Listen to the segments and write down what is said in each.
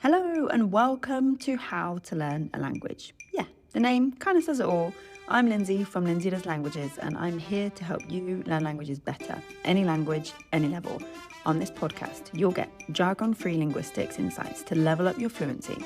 Hello and welcome to How to Learn a Language. Yeah, the name kind of says it all. I'm Lindsay from Lindsay Does Languages, and I'm here to help you learn languages better, any language, any level. On this podcast, you'll get jargon-free linguistics insights to level up your fluency,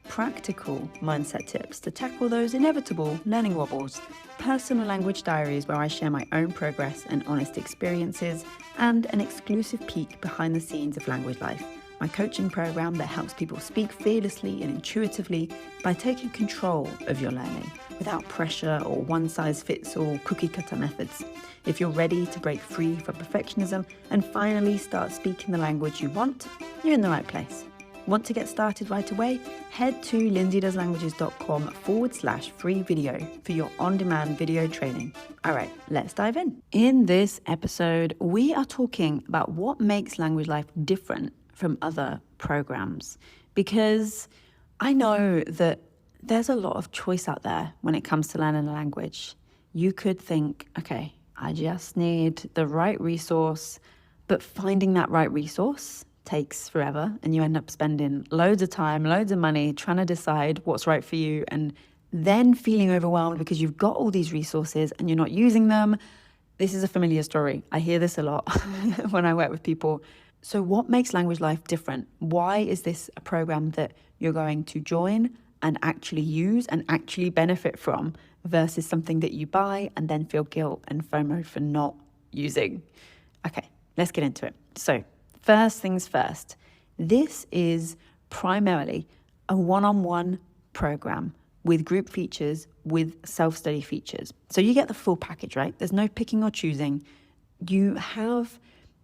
practical mindset tips to tackle those inevitable learning wobbles, personal language diaries where I share my own progress and honest experiences, and an exclusive peek behind the scenes of language life. My coaching program that helps people speak fearlessly and intuitively by taking control of your learning without pressure or one-size-fits-all cookie-cutter methods. If you're ready to break free from perfectionism and finally start speaking the language you want, you're in the right place. Want to get started right away? Head to lindsaydoeslanguages.com/free video for your on-demand video training. All right, let's dive in. In this episode, we are talking about what makes Language Life different from other programs, because I know that there's a lot of choice out there when it comes to learning a language. You could think, okay, I just need the right resource, but finding that right resource takes forever and you end up spending loads of time, loads of money trying to decide what's right for you, and then feeling overwhelmed because you've got all these resources and you're not using them. This is a familiar story. I hear this a lot when I work with people. So what makes Language Life different? Why is this a program that you're going to join and actually use and actually benefit from versus something that you buy and then feel guilt and FOMO for not using? Okay, let's get into it. So first things first, this is primarily a one-on-one program with group features, with self-study features. So you get the full package, right? There's no picking or choosing. You have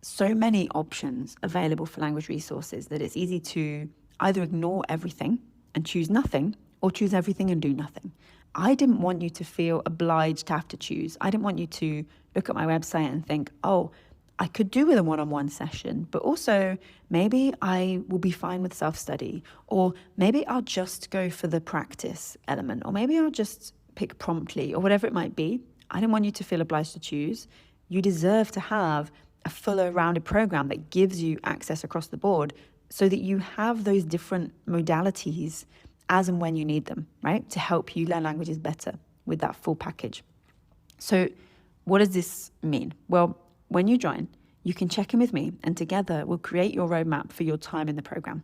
so many options available for language resources that it's easy to either ignore everything and choose nothing, or choose everything and do nothing. I didn't want you to feel obliged to have to choose. I didn't want you to look at my website and think, oh, I could do with a one-on-one session, but also maybe I will be fine with self-study, or maybe I'll just go for the practice element, or maybe I'll just pick promptly, or whatever it might be. I didn't want you to feel obliged to choose. You deserve to have a fuller rounded program that gives you access across the board so that you have those different modalities as and when you need them, right? To help you learn languages better with that full package. So what does this mean? Well, when you join, you can check in with me and together we'll create your roadmap for your time in the program.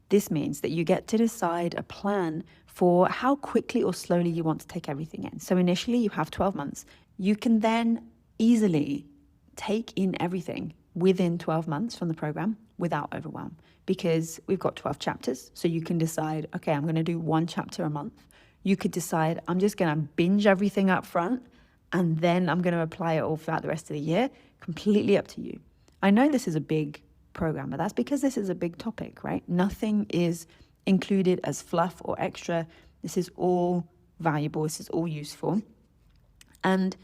This means that you get to decide a plan for how quickly or slowly you want to take everything in. So initially you have 12 months. You can then easily take in everything within 12 months from the program without overwhelm, because we've got 12 chapters. So you can decide, okay, I'm going to do one chapter a month. You could decide, I'm just going to binge everything up front and then I'm going to apply it all throughout the rest of the year. Completely up to you. I know this is a big program, but that's because this is a big topic, right? Nothing is included as fluff or extra. This is all valuable. This is all useful. And,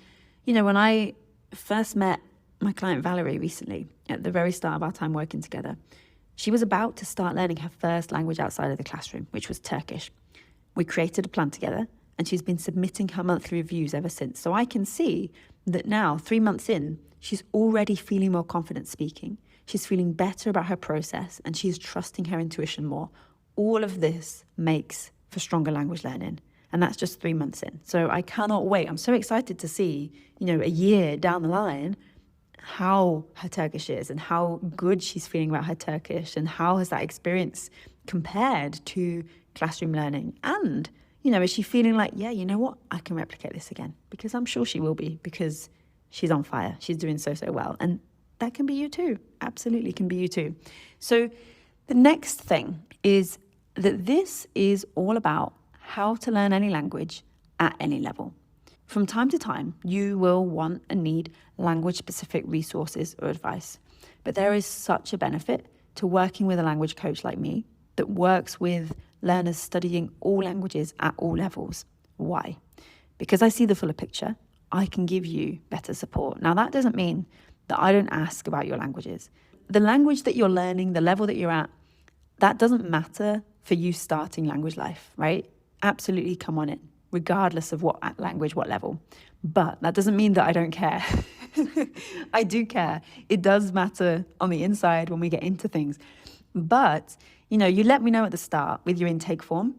you know, when I first met my client Valerie recently, at the very start of our time working together, she was about to start learning her first language outside of the classroom, which was Turkish. We created a plan together and she's been submitting her monthly reviews ever since. So I can see that now, 3 months in, she's already feeling more confident speaking. She's feeling better about her process and she's trusting her intuition more. All of this makes for stronger language learning. And that's just 3 months in. So I cannot wait. I'm so excited to see, you know, a year down the line, how her Turkish is and how good she's feeling about her Turkish and how has that experience compared to classroom learning. And, you know, is she feeling like, yeah, you know what, I can replicate this again? Because I'm sure she will be, because she's on fire. She's doing so well. And that can be you too. Absolutely can be you too. So the next thing is that this is all about how to learn any language at any level. From time to time, you will want and need language-specific resources or advice. But there is such a benefit to working with a language coach like me that works with learners studying all languages at all levels. Why? Because I see the fuller picture. I can give you better support. Now, that doesn't mean that I don't ask about your languages. The language that you're learning, the level that you're at, that doesn't matter for you starting Language Life, right? Absolutely come on in, regardless of what language, what level. But that doesn't mean that I don't care. I do care. It does matter on the inside when we get into things. But You let me know at the start with your intake form,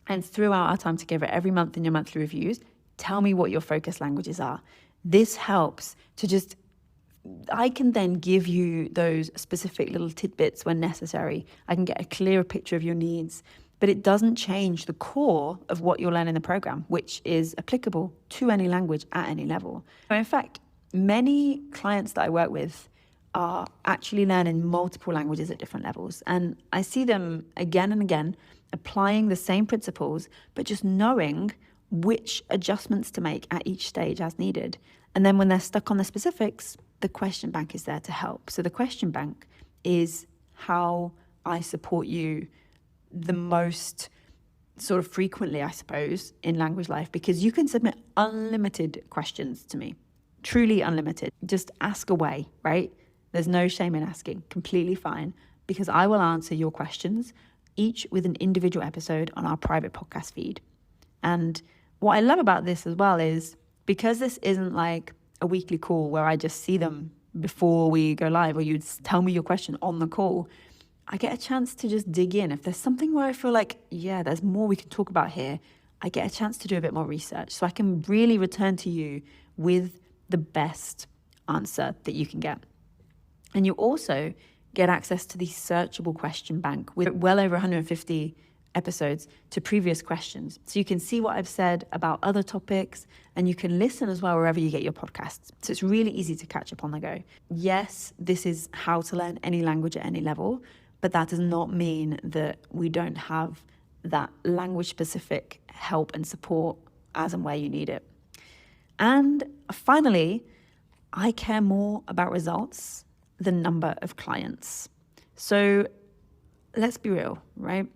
and throughout our time together every month in your monthly reviews, tell me what your focus languages are. This helps to I can then give you those specific little tidbits when necessary. I can get a clearer picture of your needs, but it doesn't change the core of what you'll learn in the program, which is applicable to any language at any level. In fact, many clients that I work with are actually learning multiple languages at different levels. And I see them again and again applying the same principles, but just knowing which adjustments to make at each stage as needed. And then when they're stuck on the specifics, the question bank is there to help. So the question bank is how I support you the most sort of frequently, I suppose, in Language Life, because you can submit unlimited questions to me, truly unlimited. Just ask away, right? There's no shame in asking, completely fine, because I will answer your questions, each with an individual episode on our private podcast feed. And what I love about this as well is because this isn't like a weekly call where I just see them before we go live, or you tell me your question on the call, I get a chance to just dig in. If there's something where I feel like, yeah, there's more we can talk about here, I get a chance to do a bit more research so I can really return to you with the best answer that you can get. And you also get access to the searchable question bank with well over 150 episodes to previous questions. So you can see what I've said about other topics, and you can listen as well wherever you get your podcasts. So it's really easy to catch up on the go. Yes, this is how to learn any language at any level, but that does not mean that we don't have that language-specific help and support as and where you need it. And finally, I care more about results than number of clients. So let's be real, right?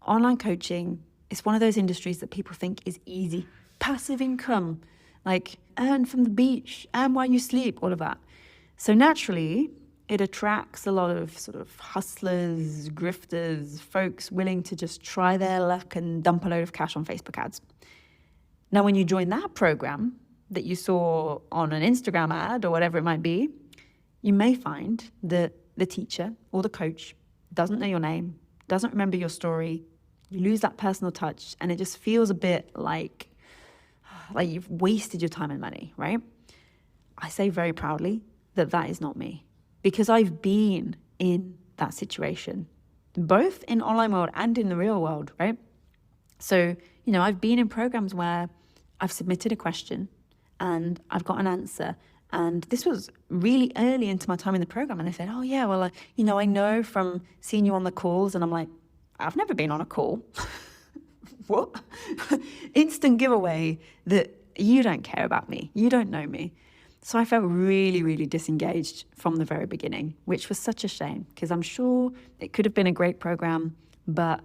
Online coaching is one of those industries that people think is easy. Passive income, like earn from the beach, earn while you sleep, all of that. So naturally, it attracts a lot of sort of hustlers, grifters, folks willing to just try their luck and dump a load of cash on Facebook ads. Now, when you join that program that you saw on an Instagram ad or whatever it might be, you may find that the teacher or the coach doesn't know your name, doesn't remember your story. You lose that personal touch, and it just feels a bit like you've wasted your time and money, right? I say very proudly that that is not me, because I've been in that situation, both in online world and in the real world, right? So, I've been in programs where I've submitted a question and I've got an answer. And this was really early into my time in the program. And they said, oh, yeah, well, I know from seeing you on the calls. And I'm like, I've never been on a call. What? Instant giveaway that you don't care about me. You don't know me. So I felt really, really disengaged from the very beginning, which was such a shame, because I'm sure it could have been a great program. But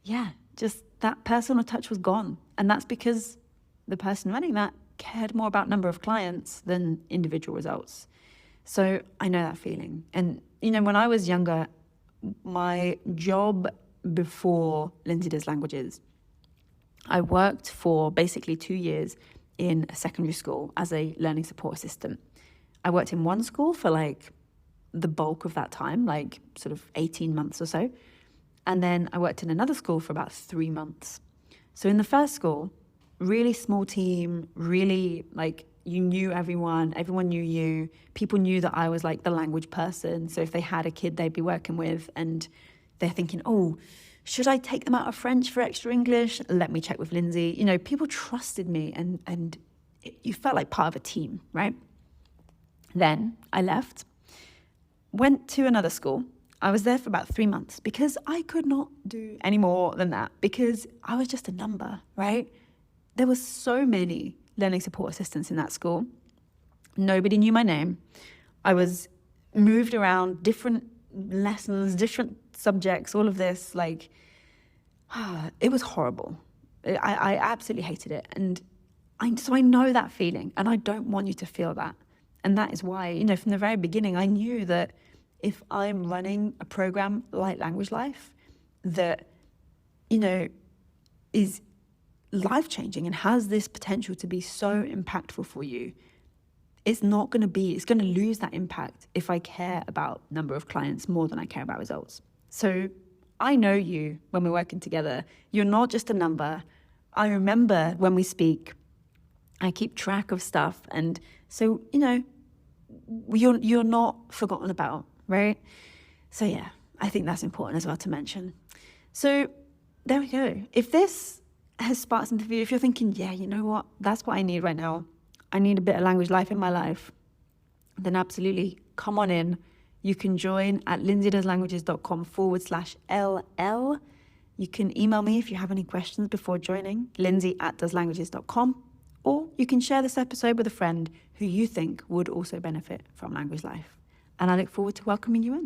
yeah, just that personal touch was gone. And that's because the person running that cared more about number of clients than individual results. So I know that feeling. And, when I was younger, my job before Lindsay Does Languages, I worked for basically 2 years in a secondary school as a learning support assistant. I worked in one school for the bulk of that time, sort of 18 months or so. And then I worked in another school for about 3 months. So in the first school, really small team, really you knew everyone knew you. People knew that I was the language person. So if they had a kid they'd be working with and they're thinking, oh, should I take them out of French for extra English? Let me check with Lindsay. People trusted me and you felt like part of a team, right? Then I left, went to another school. I was there for about 3 months because I could not do any more than that, because I was just a number, right? There were so many learning support assistants in that school. Nobody knew my name. I was moved around different lessons, different subjects, all of this. It was horrible. I absolutely hated it. And so I know that feeling, and I don't want you to feel that. And that is why, from the very beginning, I knew that if I'm running a program like Language Life that, is life-changing and has this potential to be so impactful for you, it's going to lose that impact if I care about number of clients more than I care about results. So I know you when we're working together. You're not just a number. I remember when we speak. I keep track of stuff. And so, you're not forgotten about, right? So yeah, I think that's important as well to mention. So there we go. If this has sparked something for you, if you're thinking, yeah, you know what, that's what I need right now. I need a bit of language life in my life. Then absolutely come on in. You can join at lindsaydoeslanguages.com/LL. You can email me if you have any questions before joining, lindsay@doeslanguages.com. Or you can share this episode with a friend who you think would also benefit from language life. And I look forward to welcoming you in.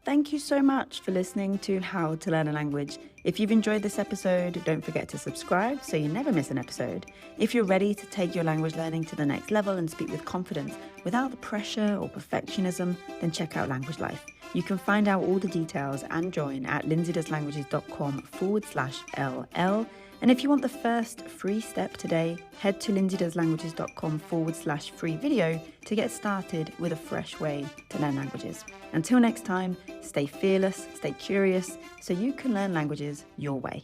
Thank you so much for listening to How to Learn a Language. If you've enjoyed this episode, don't forget to subscribe so you never miss an episode. If you're ready to take your language learning to the next level and speak with confidence without the pressure or perfectionism, then check out Language Life. You can find out all the details and join at lindsaydoeslanguages.com/LL. And if you want the first free step today, head to lindsaydoeslanguages.com/free video to get started with a fresh way to learn languages. Until next time, stay fearless, stay curious, so you can learn languages your way.